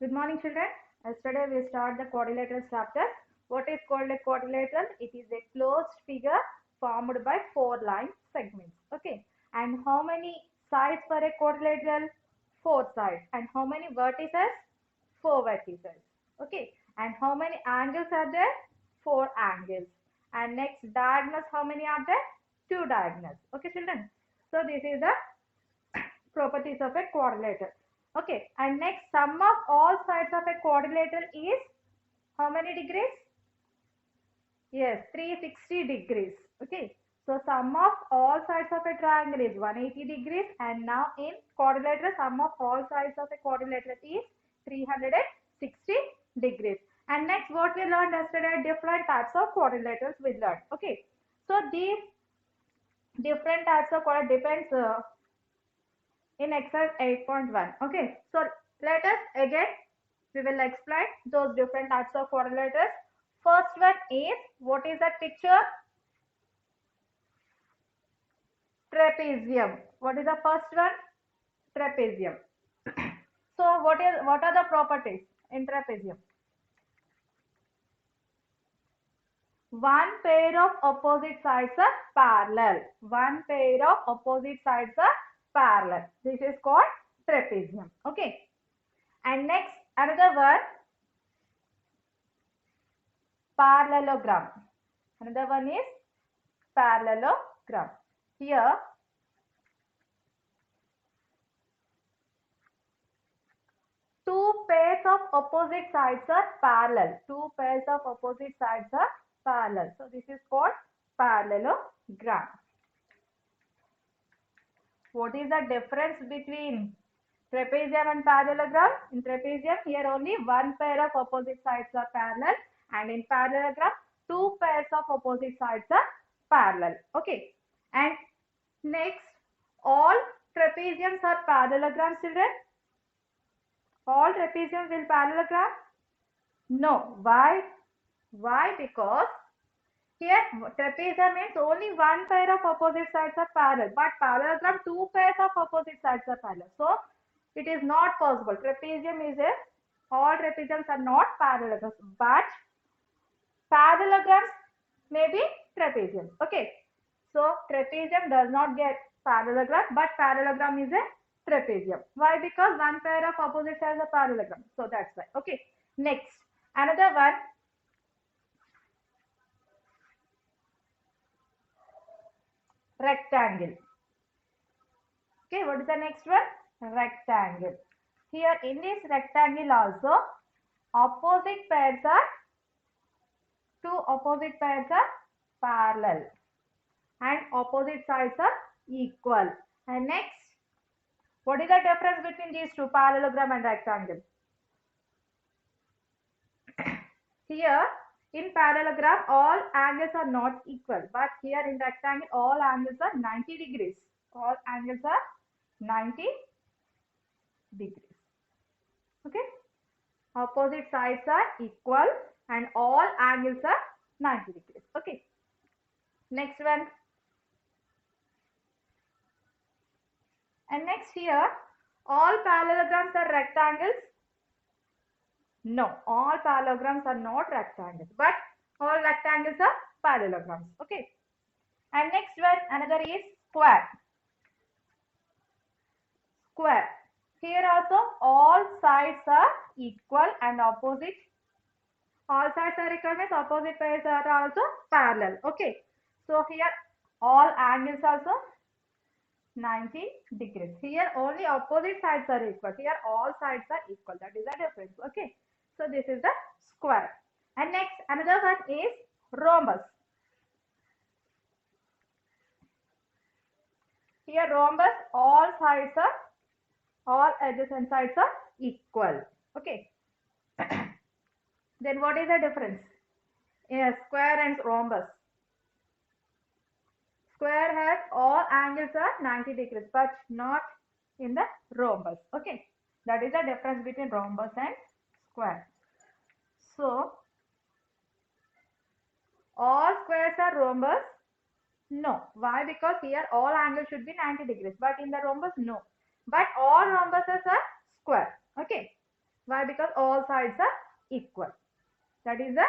Good morning, children. Yesterday we started the quadrilateral chapter. What is called a quadrilateral? It is a closed figure formed by four line segments. Okay. And how many sides for a quadrilateral? Four sides. And how many vertices? Four vertices. Okay. And how many angles are there? Four angles. And next diagonals, how many are there? Two diagonals. Okay, children. So this is the properties of a quadrilateral. Okay, and next sum of all sides of a quadrilateral is how many degrees? Yes, 360 degrees. Okay, so sum of all sides of a triangle is 180 degrees, and now in quadrilateral sum of all sides of a quadrilateral is 360 degrees. And next what we learned yesterday, different types of quadrilaterals we learned. Okay, so these different types of quadrilateral depends in exercise 8.1. Okay, so let us again we will explain those different types of quadrilaterals. First one is, what is that picture? Trapezium. What is the first one? Trapezium. So what are the properties in trapezium? One pair of opposite sides are parallel. One pair of opposite sides are parallel. This is called trapezium. Okay. And next another word, parallelogram. Another one is parallelogram. Here two pairs of opposite sides are parallel. Two pairs of opposite sides are parallel. So this is called parallelogram. What is the difference between trapezium and parallelogram? In trapezium, here only one pair of opposite sides are parallel, and in parallelogram, two pairs of opposite sides are parallel. Okay. And next, all trapeziums are parallelograms, children. All trapeziums will parallelogram? No. Why? Why? Because here trapezium means only one pair of opposite sides are parallel, but parallelogram two pairs of opposite sides are parallel. So it is not possible. Trapezium is a, all trapeziums are not parallelograms, but parallelograms may be trapezium. Okay. So trapezium does not get parallelogram, but parallelogram is a trapezium. Why? Because one pair of opposite sides are parallelogram. So that's why. Okay. Next, another one. Rectangle. Okay, what is the next one? Rectangle. Here in this rectangle also, opposite pairs are, two opposite pairs are parallel and opposite sides are equal. And next, what is the difference between these two, parallelogram and rectangle? Here in parallelogram all angles are not equal, but here in rectangle all angles are 90 degrees. All angles are 90 degrees. Okay, opposite sides are equal and all angles are 90 degrees. Okay, next one. And next here, all parallelograms are rectangles. No, all parallelograms are not rectangles, but all rectangles are parallelograms. Okay, and next one, another is square. Square. Here also all sides are equal and opposite. All sides are equal means opposite pairs are also parallel. Okay. So here all angles also 90 degrees. Here only opposite sides are equal. Here all sides are equal. That is the difference. Okay. So this is the square. And next another one is rhombus. Here rhombus, all sides are, all adjacent sides are equal. Okay. Then what is the difference in a square and rhombus? Square has all angles are 90 degrees, but not in the rhombus. Okay, that is the difference between rhombus and square. So all squares are rhombus? No. Why? Because here all angles should be 90 degrees, but in the rhombus no. But all rhombuses are square. Okay. Why? Because all sides are equal. That is the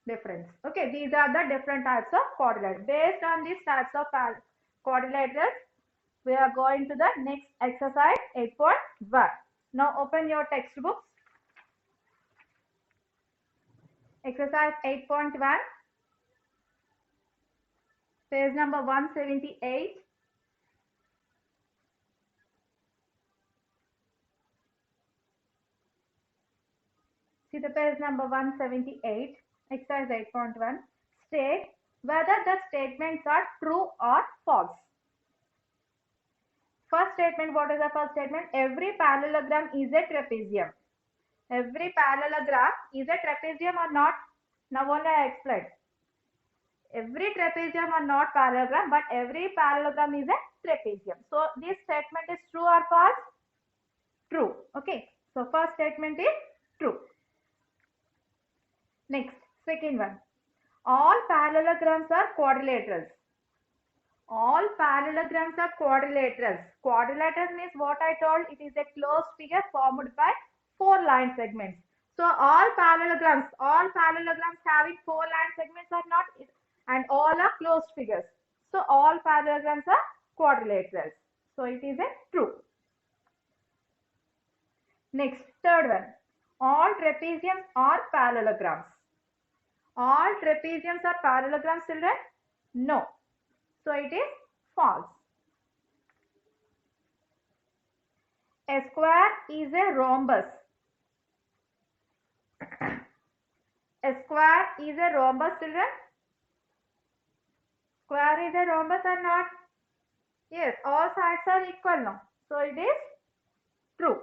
difference. Okay, these are the different types of quadrilaterals. Based on these types of quadrilaterals, we are going to the next exercise 8.1. Now open your textbooks. Exercise 8.1, page number 178. See the page number 178, exercise 8.1. State whether the statements are true or false. First statement, what is the first statement? Every parallelogram is a trapezium. Every parallelogram is a trapezium or not? Now only I explained. Every trapezium are not parallelogram, but every parallelogram is a trapezium. So this statement is true or false? True. Okay. So first statement is true. Next, second one. All parallelograms are quadrilaterals. All parallelograms are quadrilaterals. Quadrilateral means what I told, it is a closed figure formed by 4 line segments. So all parallelograms having 4 line segments are not, and all are closed figures. So all parallelograms are quadrilaterals. So it is a true. Next, third one. All trapeziums are parallelograms. All trapeziums are parallelograms, children? No. So it is false. A square is a rhombus. A square is a rhombus, children? Square is a rhombus or not? Yes, all sides are equal now. So it is true.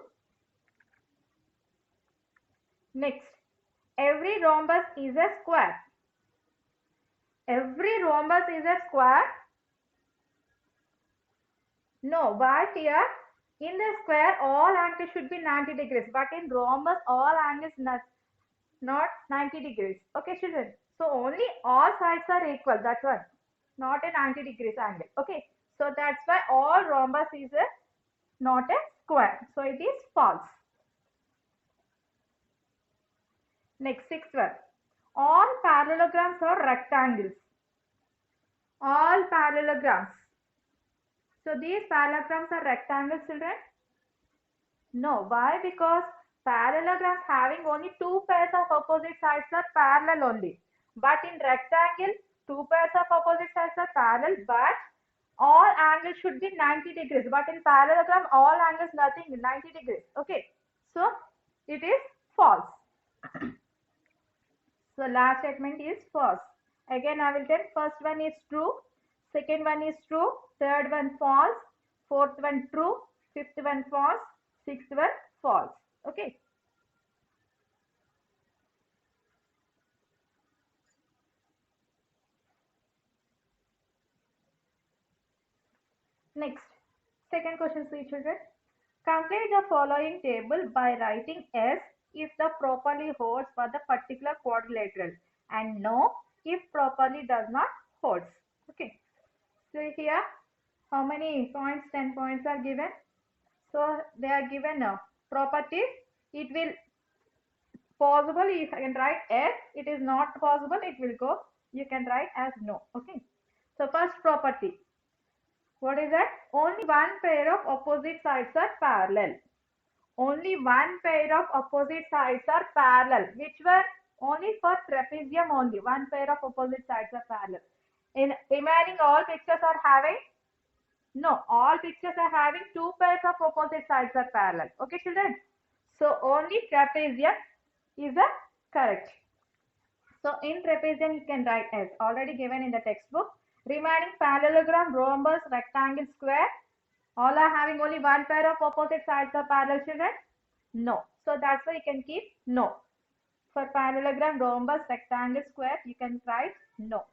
Next, every rhombus is a square. Every rhombus is a square. No, but here in the square all angles should be 90 degrees, but in rhombus all angles not 90 degrees. Okay, children. So only all sides are equal. That's one. Not a 90 degrees angle. Okay. So that's why all rhombus is not a square. So it is false. Next, sixth one. All parallelograms are rectangles. All parallelograms. So these parallelograms are rectangles, children? No. Why? Because parallelograms having only 2 pairs of opposite sides are parallel only. But in rectangle, 2 pairs of opposite sides are parallel, but all angles should be 90 degrees. But in parallelogram, all angles nothing 90 degrees. Okay. So it is false. So last statement is false. Again I will tell, first one is true, second one is true, third one false, fourth one true, fifth one false, sixth one false. Okay. Next, second question, see children. Complete the following table by writing S if the properly holds for the particular quadrilateral and no if properly does not holds. Okay. So here how many points? 10 points are given. So they are given properties. It will possible, you can write S. It is not possible, it will go, you can write as no. Okay. So first property. What is that? Only one pair of opposite sides are parallel. Only one pair of opposite sides are parallel. Which were only for trapezium only. One pair of opposite sides are parallel. In remaining all pictures are having, no, all pictures are having 2 pairs of opposite sides are parallel. Okay, children? So only trapezium is the correct. So in trapezium you can write as already given in the textbook. Remaining parallelogram, rhombus, rectangle, square, all are having only one pair of opposite sides are parallel, children? No. So that's why you can keep no. For parallelogram, rhombus, rectangle, square, you can write no.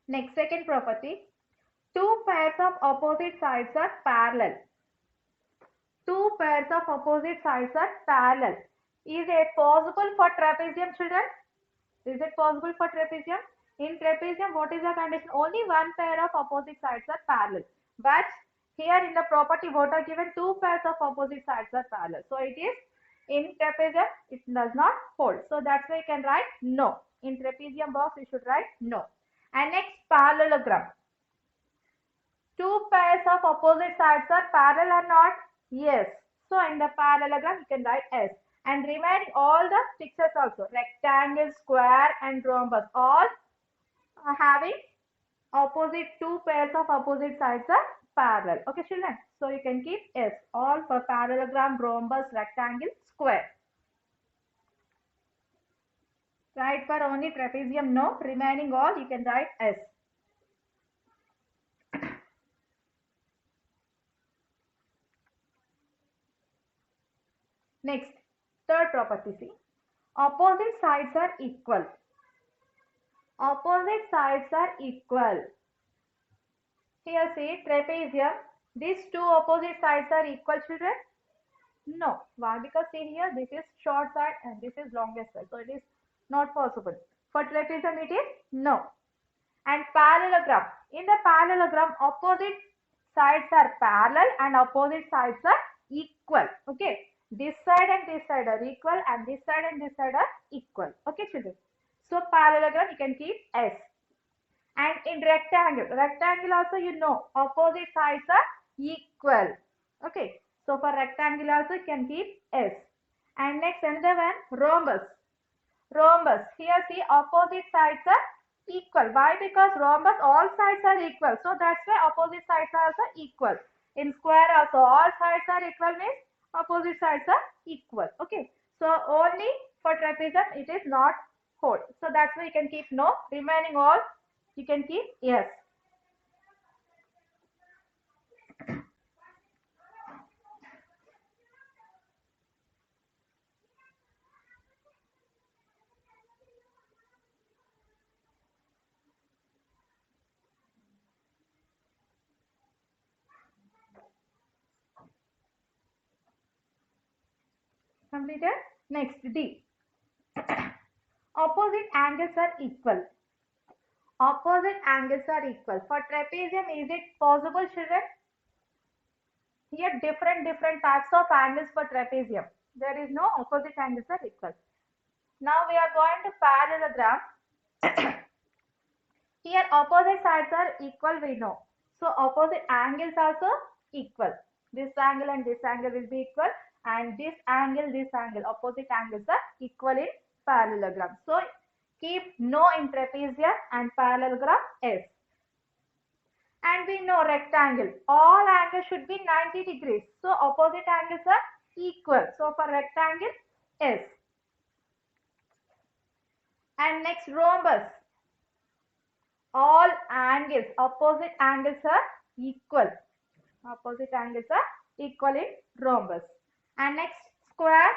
Next, second property. 2 pairs of opposite sides are parallel. 2 pairs of opposite sides are parallel. Is it possible for trapezium, children? Is it possible for trapezium? In trapezium, what is the condition? Only one pair of opposite sides are parallel. But Here in the property what are given, two pairs of opposite sides are parallel. So it is in trapezium it does not hold. So that's why you can write no. In trapezium box you should write no. And next parallelogram. Two pairs of opposite sides are parallel or not? Yes. So in the parallelogram you can write S. And remaining all the pictures also, rectangle, square and rhombus, all having opposite, two pairs of opposite sides are parallel. Okay children, so you can keep S all for parallelogram, rhombus, rectangle, square. Write for only trapezium no, remaining all you can write S. Next, third property, see, opposite sides are equal. Opposite sides are equal. Here see trapezium, these two opposite sides are equal children? No. Why? Because see here this is short side and this is longest side. So it is not possible. For trapezium it is no. And parallelogram. In the parallelogram opposite sides are parallel and opposite sides are equal. Okay. This side and this side are equal and this side and this side are equal. Okay children. So parallelogram you can keep S. And in rectangle also you know opposite sides are equal. Okay. So for rectangle also you can keep S. And next another one, rhombus. Rhombus. Here see opposite sides are equal. Why? Because rhombus all sides are equal. So that's why opposite sides are also equal. In square also all sides are equal means opposite sides are equal. Okay. So only for trapezium it is not whole. So that's why you can keep no. Remaining all you can keep yes. Completed. Next D. Opposite angles are equal. Opposite angles are equal. For trapezium, is it possible, children? Here different types of angles for trapezium. There is no opposite angles are equal. Now we are going to parallelogram. Here opposite sides are equal, we know. So opposite angles also equal. This angle and this angle will be equal, and this angle, opposite angles are equal in parallelogram. So keep no in trapezium and parallelogram S. And we know rectangle, all angles should be 90 degrees. So opposite angles are equal. So for rectangle S. And next rhombus. All angles, opposite angles are equal. Opposite angles are equal in rhombus. And next square,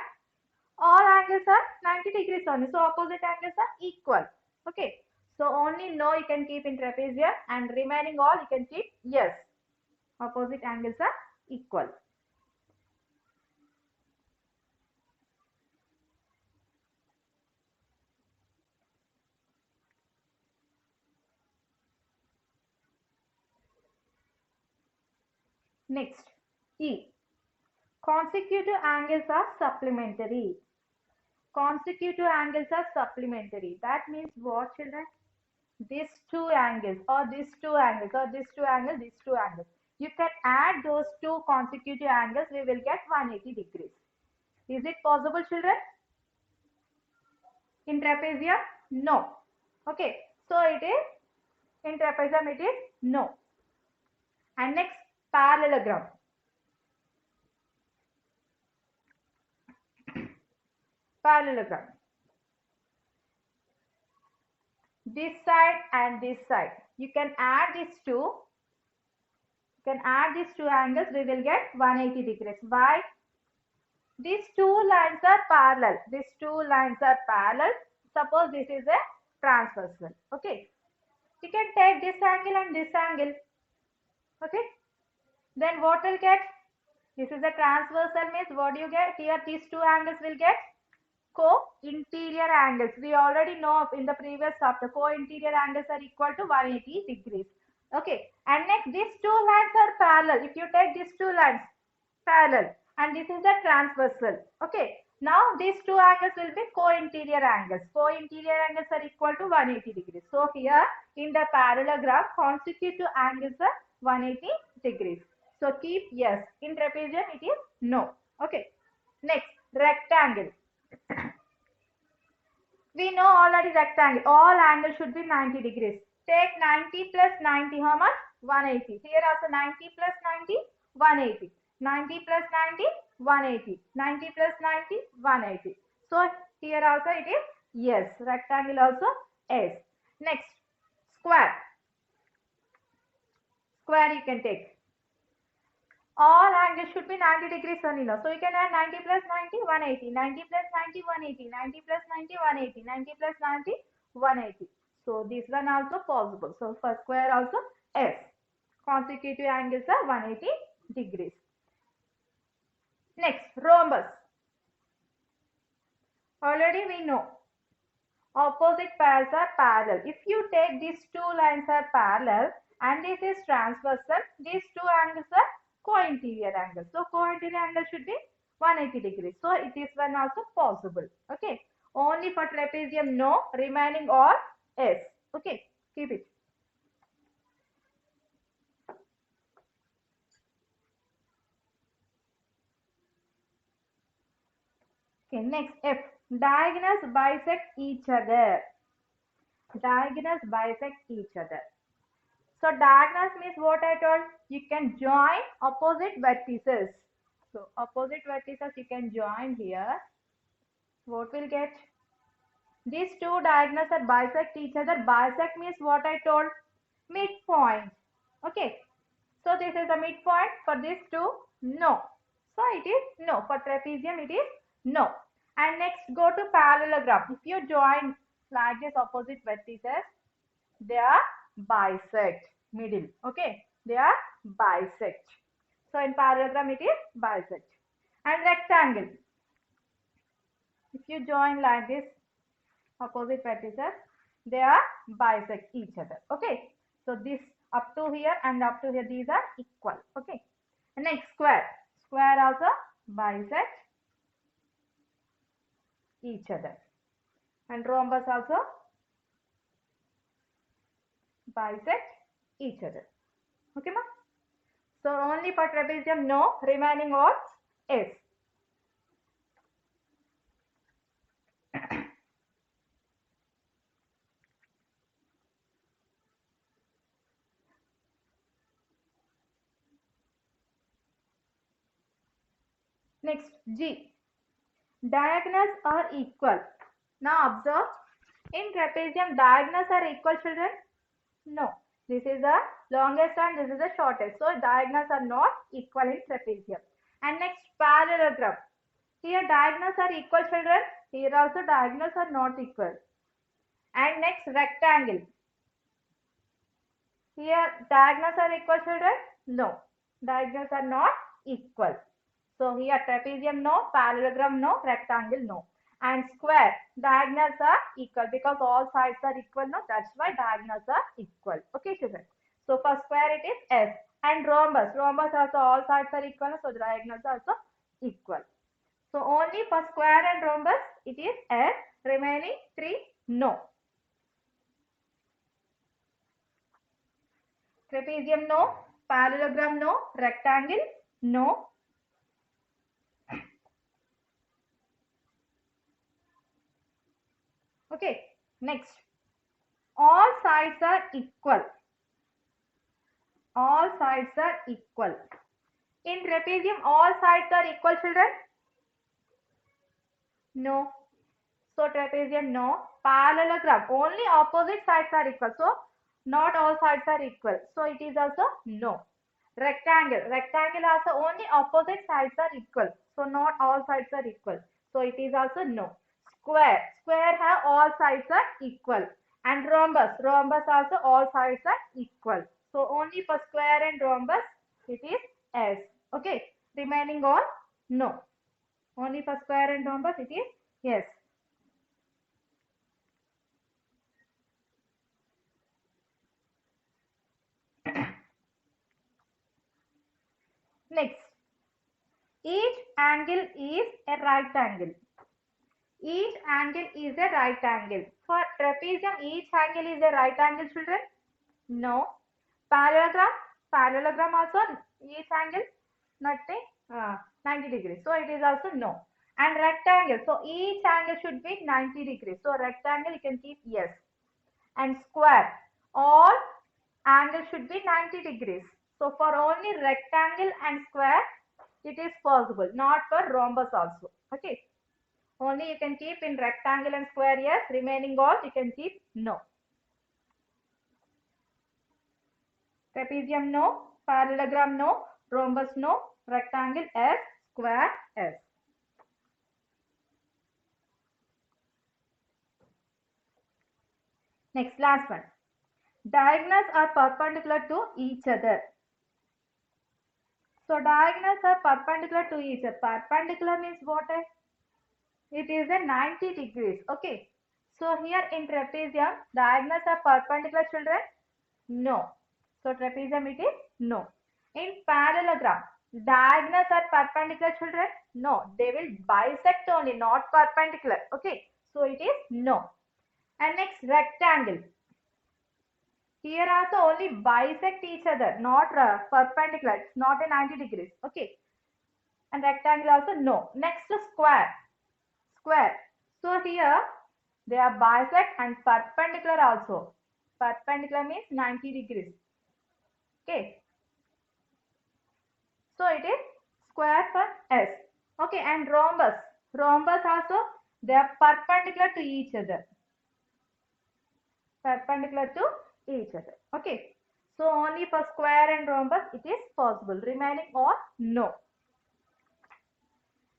all angles are 90 degrees only. So opposite angles are equal. Okay. So only no you can keep in trapezium and remaining all you can keep yes. Opposite angles are equal. Next, E. Consecutive angles are supplementary. Consecutive angles are supplementary. That means what, children? These two angles or these two angles or these two angles, these two angles. You can add those two consecutive angles, we will get 180 degrees. Is it possible, children? In trapezium? No. Okay. So it is, in trapezium it is no. And next, parallelogram. Parallelogram. This side and this side. You can add these two. You can add these two angles, we will get 180 degrees. Why? These two lines are parallel. These two lines are parallel. Suppose this is a transversal. Okay. You can take this angle and this angle. Okay. Then what will get? This is a transversal means what do you get? Here these two angles will get co-interior angles. We already know in the previous chapter co-interior angles are equal to 180 degrees. Okay, and next these two lines are parallel. If you take these two lines parallel, and this is the transversal. Okay, now these two angles will be co-interior angles. Co-interior angles are equal to 180 degrees. So here in the parallelogram, consecutive angles are 180 degrees. So keep yes. In trapezium it is no. Okay. Next, rectangle. We know already rectangle. All angles should be 90 degrees. Take 90 plus 90. How much? 180. Here also 90 plus 90, 180. 90 plus 90, 180. 90 plus 90, 180. So here also it is yes. Rectangle also yes. Next, square. Square you can take. All angles should be 90 degrees only. No? So you can add 90 plus 90, 180. 90 plus 90, 180. 90 plus 90, 180. 90 plus 90, 180. So this one also possible. So for square also S. Consecutive angles are 180 degrees. Next, rhombus. Already we know. Opposite pairs are parallel. If you take these two lines are parallel and this is transversal, these two angles are co-interior angles. So co-interior angle should be 180 degrees. So it is one also possible. Okay. Only for trapezium no, remaining all yes. Okay. Keep it. Okay. Next F. Diagonals bisect each other. Diagonals bisect each other. So diagonals means what I told. You can join opposite vertices. So opposite vertices you can join here. What will get? These two diagonals are bisect each other. Bisect means what I told. Midpoint. Okay. So this is the midpoint. For these two, no. So it is no. For trapezium it is no. And next go to parallelogram. If you join like this opposite vertices, they are bisect middle. Okay, they are bisect. So in parallelogram it is bisect. And rectangle, if you join like this opposite vertices, they are bisect each other. Okay, so this up to here and up to here, these are equal. Okay, and next square. Square also bisect each other. And rhombus also bisect each other. Okay, ma? So only for trapezium no, remaining all yes. Next G. Diagonals are equal. Now observe, in trapezium diagonals are equal, children? No. This is the longest and this is the shortest. So diagonals are not equal in trapezium. And next parallelogram. Here diagonals are equal, children. Here also diagonals are not equal. And next rectangle. Here diagonals are equal, children? No. Diagonals are not equal. So here trapezium no, parallelogram no, rectangle no. And square, diagonals are equal because all sides are equal. No, that's why diagonals are equal. Okay, children. So for square it is S. And rhombus, rhombus also all sides are equal. So the diagonals are also equal. So only for square and rhombus it is S. Remaining three no. Trapezium no, parallelogram no, rectangle no. Okay, next. All sides are equal. All sides are equal. In trapezium, all sides are equal, children? No. So trapezium, no. Parallelogram, only opposite sides are equal. So not all sides are equal. So it is also no. Rectangle, rectangle also only opposite sides are equal. So not all sides are equal. So it is also no. Square, square have all sides are equal. And rhombus, rhombus also all sides are equal. So only for square and rhombus it is S. Okay. Remaining all no. Only for square and rhombus it is yes. Next, each angle is a right angle. Each angle is a right angle. For trapezium, each angle is a right angle, children? No. Parallelogram also each angle nothing 90 degrees. So it is also no. And rectangle, so each angle should be 90 degrees. So rectangle you can keep yes. And square, all angles should be 90 degrees. So for only rectangle and square it is possible, not for rhombus also. Okay. Only you can keep in rectangle and square yes, remaining all you can keep no. Trapezium no, parallelogram no, rhombus no, rectangle yes, square yes. Next, last one. Diagonals are perpendicular to each other. So diagonals are perpendicular to each other. Perpendicular means what? It is a 90 degrees. Okay. So here in trapezium, diagonals are perpendicular, children? No. So trapezium it is no. In parallelogram, diagonals are perpendicular, children? No. They will bisect only, not perpendicular. Okay. So it is no. And next, rectangle. Here also only bisect each other, not perpendicular. It's not a 90 degrees. Okay. And rectangle also no. Next, square. Square. So here they are bisect and perpendicular also. Perpendicular means 90 degrees. Okay. So it is square for S. Okay. And rhombus. Rhombus also they are perpendicular to each other. Perpendicular to each other. Okay. So only for square and rhombus it is possible. Remaining all no.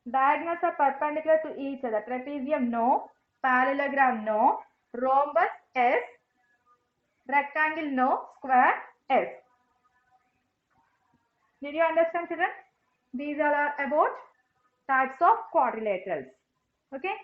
Diagonals are perpendicular to each other. Trapezium no. Parallelogram no. Rhombus yes. Rectangle no. Square yes. Did you understand, children? These all are about types of quadrilaterals. Okay.